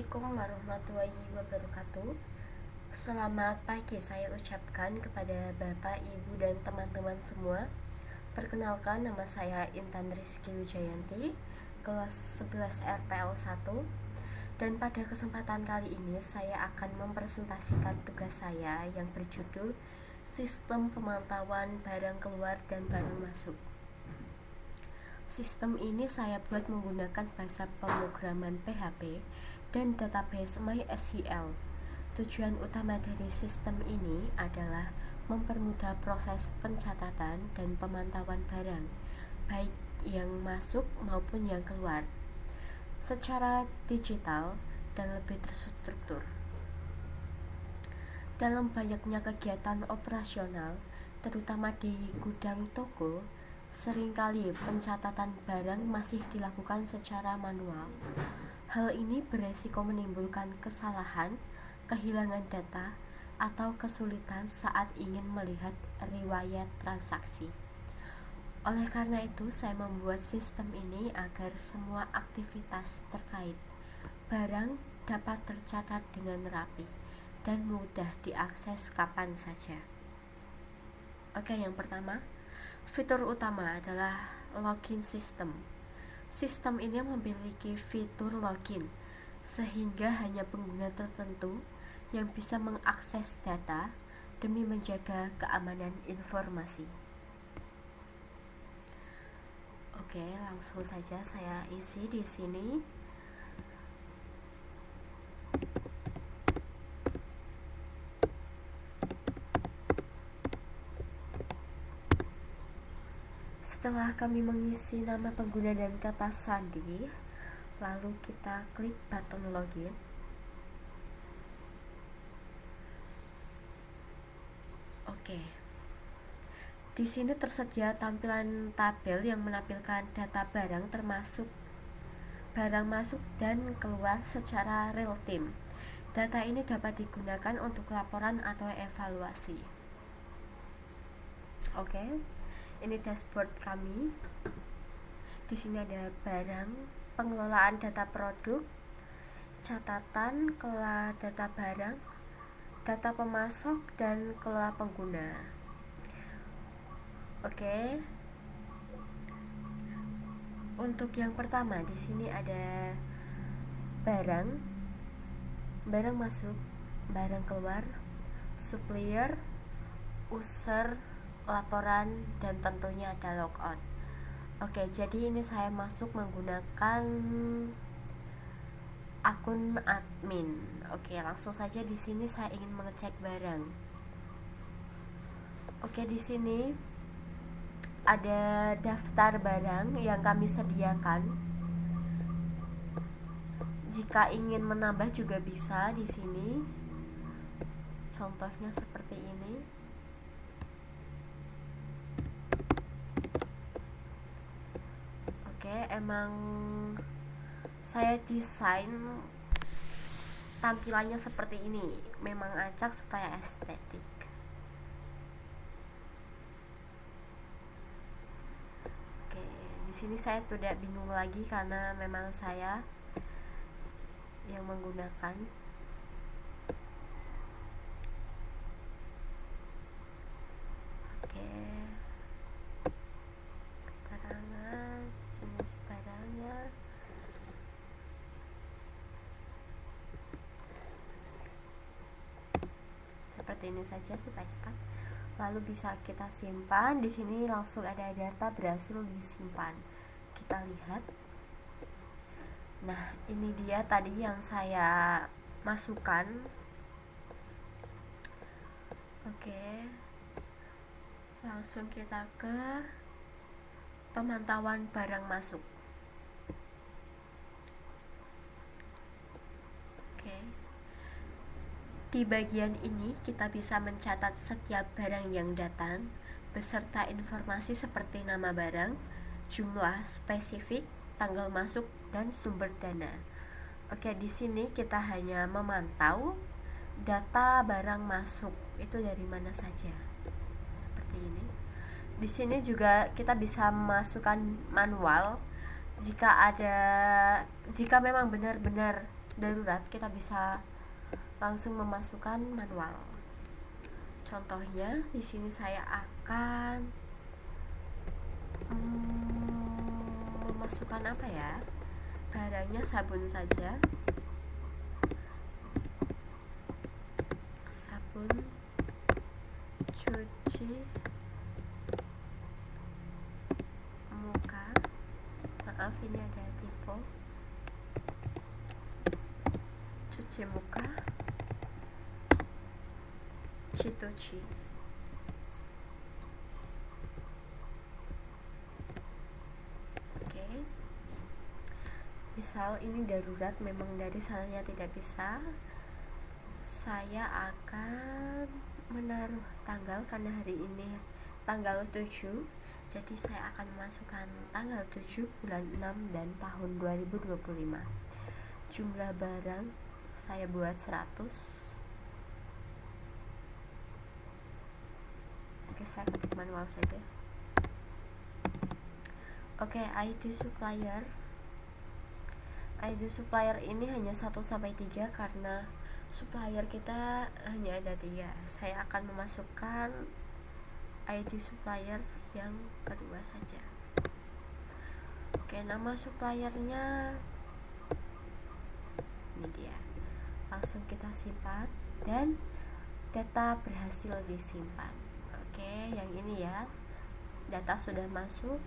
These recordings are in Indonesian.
Assalamualaikum warahmatullahi wabarakatuh. Selamat pagi saya ucapkan kepada Bapak, Ibu, dan teman-teman semua. Perkenalkan, nama saya Intan Rizky Wijayanti, kelas 11 RPL 1. Dan pada kesempatan kali ini saya akan mempresentasikan tugas saya yang berjudul Sistem Pemantauan Barang Keluar dan Barang Masuk. Sistem ini saya buat menggunakan bahasa pemrograman PHP dan database MySQL. Tujuan utama dari sistem ini adalah mempermudah proses pencatatan dan pemantauan barang, baik yang masuk maupun yang keluar, secara digital dan lebih terstruktur. Dalam banyaknya kegiatan operasional, terutama di gudang toko, seringkali pencatatan barang masih dilakukan secara manual. Hal ini beresiko menimbulkan kesalahan, kehilangan data, atau kesulitan saat ingin melihat riwayat transaksi. Oleh karena itu, saya membuat sistem ini agar semua aktivitas terkait barang dapat tercatat dengan rapi dan mudah diakses kapan saja. Oke, yang pertama, fitur utama adalah login system. Sistem ini memiliki fitur login, sehingga hanya pengguna tertentu yang bisa mengakses data demi menjaga keamanan informasi. Oke, langsung saja saya isi di sini. Setelah kami mengisi nama pengguna dan kata sandi, lalu kita klik button login. Oke. Di sini tersedia tampilan tabel yang menampilkan data barang termasuk barang masuk dan keluar secara real time. Data ini dapat digunakan untuk laporan atau evaluasi. Oke. Ini dashboard kami. Di sini ada barang, pengelolaan data produk, catatan, kelola data barang, data pemasok, dan kelola pengguna. Oke. Untuk yang pertama, di sini ada barang masuk, barang keluar, supplier, user, laporan, dan tentunya ada logout. Oke, jadi ini saya masuk menggunakan akun admin. Oke, langsung saja di sini saya ingin mengecek barang. Oke, di sini ada daftar barang yang kami sediakan. Jika ingin menambah juga bisa di sini. Contohnya seperti ini. Emang saya desain tampilannya seperti ini, memang acak supaya estetik. Oke, di sini saya tidak bingung lagi karena memang saya yang menggunakan. Oke, keterangan jenis barangnya. Seperti ini saja supaya cepat. Lalu bisa kita simpan. Di sini langsung ada data berhasil disimpan. Kita lihat. Nah, ini dia tadi yang saya masukkan. Oke. Langsung kita ke pemantauan barang masuk. Oke. Di bagian ini kita bisa mencatat setiap barang yang datang beserta informasi seperti nama barang, jumlah spesifik, tanggal masuk, dan sumber dana. Oke, di sini kita hanya memantau data barang masuk itu dari mana saja. Seperti ini. Di sini juga kita bisa memasukkan manual jika memang benar-benar darurat kita bisa langsung memasukkan manual. Contohnya di sini saya akan memasukkan apa ya? Barangnya sabun saja. Sabun cuci muka. Maaf, ini ada typo. Cuci muka. Chitochi. Oke. Misal ini darurat, memang dari salahnya tidak bisa, saya akan menaruh tanggal karena hari ini tanggal 7. Jadi saya akan memasukkan tanggal 7 bulan 6 dan tahun 2025. Jumlah barang saya buat 100. Oke, saya ketik manual saja. Oke, ID supplier. ID supplier ini hanya 1-3 karena supplier kita hanya ada 3. Saya akan memasukkan ID supplier yang kedua saja. Oke, nama suppliernya ini dia. Langsung kita simpan dan data berhasil disimpan. Oke, yang ini ya, data sudah masuk.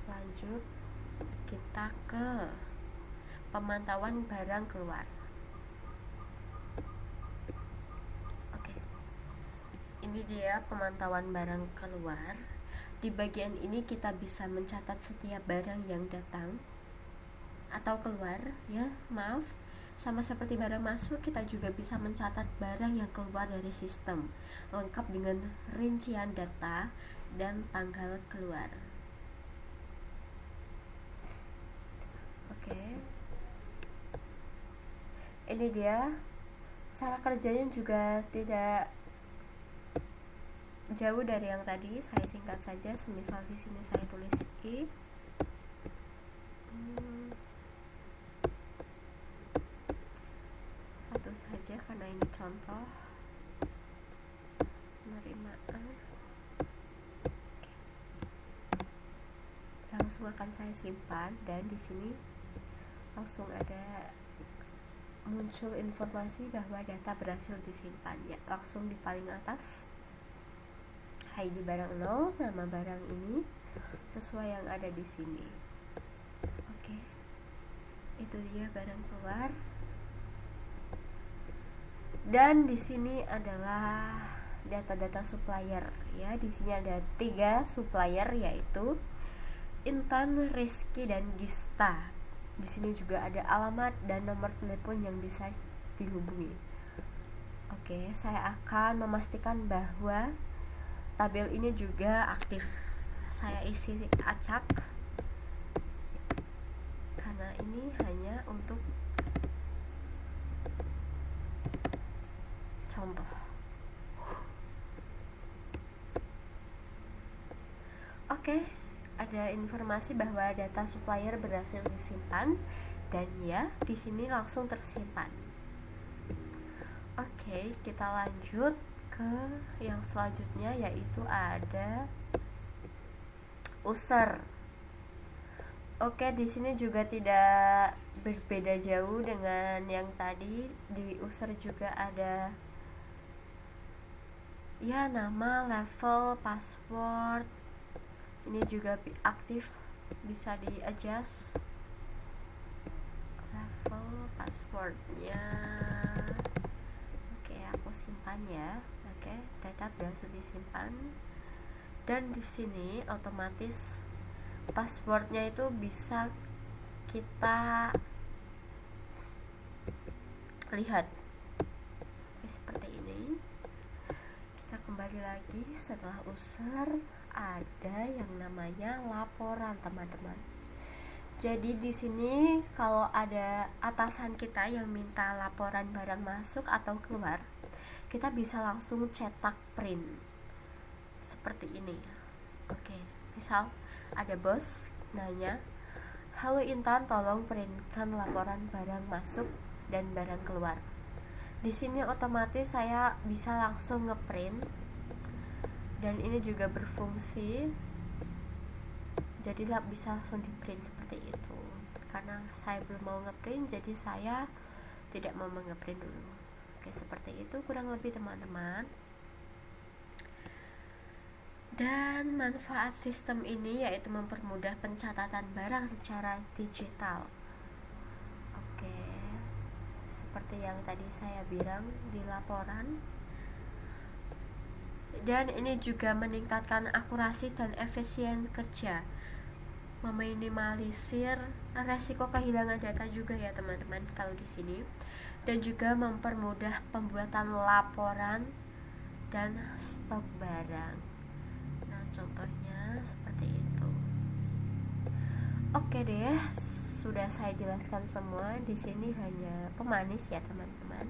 Lanjut kita ke pemantauan barang keluar. Oke, ini dia pemantauan barang keluar. Di bagian ini kita bisa mencatat setiap barang yang datang atau keluar ya, maaf. Sama seperti barang masuk, kita juga bisa mencatat barang yang keluar dari sistem, lengkap dengan rincian data dan tanggal keluar. Oke, ini dia. Cara kerjanya juga tidak jauh dari yang tadi. Saya singkat saja. Semisal di sini saya tulis I. Satu saja karena ini contoh. Penerimaan. Oke. Langsung akan saya simpan dan di sini langsung ada muncul informasi bahwa data berhasil disimpan ya. Langsung di paling atas ID barang 0, nama barang ini sesuai yang ada di sini. Oke, itu dia barang keluar. Dan di sini adalah data-data supplier ya. Di sini ada 3 supplier yaitu Intan, Rizky, dan Gista. Di sini juga ada alamat dan nomor telepon yang bisa dihubungi. Oke, saya akan memastikan bahwa tabel ini juga aktif. Saya isi acak karena ini hanya untuk contoh. Oke, ada informasi bahwa data supplier berhasil disimpan dan ya, di sini langsung tersimpan. Oke, kita lanjut ke yang selanjutnya yaitu ada user. Oke, di sini juga tidak berbeda jauh dengan yang tadi. Di user juga ada ya, nama, level, password. Ini juga aktif, bisa di-adjust level passwordnya. Oke, aku simpan ya. Oke, data berhasil disimpan. Dan di sini otomatis passwordnya itu bisa kita lihat. Oke, seperti ini. Kita kembali lagi setelah user. Ada yang namanya laporan, teman-teman. Jadi di sini kalau ada atasan kita yang minta laporan barang masuk atau keluar, kita bisa langsung cetak print seperti ini. Oke, misal ada bos nanya, Halo Intan, tolong printkan laporan barang masuk dan barang keluar. Di sini otomatis saya bisa langsung ngeprint, dan ini juga berfungsi, jadi bisa langsung di print seperti itu. Karena saya belum mau ngeprint, jadi saya tidak mau ngeprint dulu. Oke, seperti itu kurang lebih teman-teman. Dan manfaat sistem ini yaitu mempermudah pencatatan barang secara digital. Oke, seperti yang tadi saya bilang di laporan. Dan ini juga meningkatkan akurasi dan efisien kerja, meminimalisir resiko kehilangan data juga ya teman-teman kalau di sini, dan juga mempermudah pembuatan laporan dan stok barang. Nah, contohnya seperti itu. Oke deh, sudah saya jelaskan semua. Di sini hanya pemanis ya teman-teman.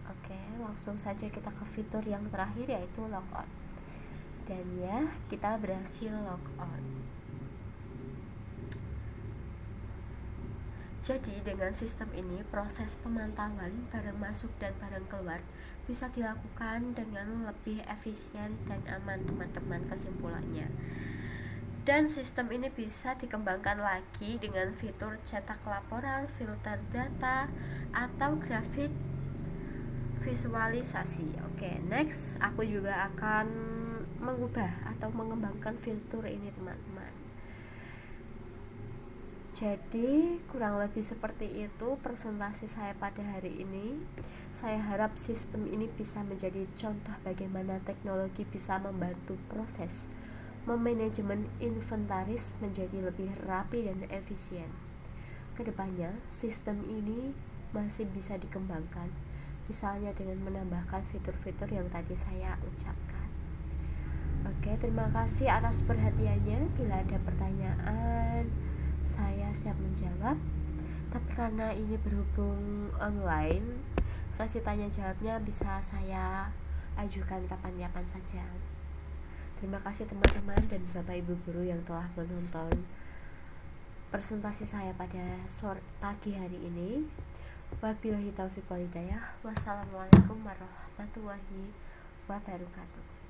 Oke, langsung saja kita ke fitur yang terakhir yaitu logout. Dan ya, kita berhasil logout. Jadi dengan sistem ini proses pemantauan barang masuk dan barang keluar bisa dilakukan dengan lebih efisien dan aman teman-teman kesimpulannya. Dan sistem ini bisa dikembangkan lagi dengan fitur cetak laporan, filter data, atau grafik visualisasi. Oke, next aku juga akan mengubah atau mengembangkan fitur ini teman-teman. Jadi kurang lebih seperti itu presentasi saya pada hari ini. Saya harap sistem ini bisa menjadi contoh bagaimana teknologi bisa membantu proses memanajemen inventaris menjadi lebih rapi dan efisien. Kedepannya, sistem ini masih bisa dikembangkan, misalnya dengan menambahkan fitur-fitur yang tadi saya ucapkan. Oke, terima kasih atas perhatiannya. Bila ada pertanyaan, saya siap menjawab. Tapi karena ini berhubung online, sesi tanya jawabnya bisa saya ajukan kapan-kapan saja. Terima kasih teman-teman dan Bapak Ibu guru yang telah menonton presentasi saya pada pagi hari ini. Wabillahi taufiq wal hidayah. Wassalamualaikum warahmatullahi wabarakatuh.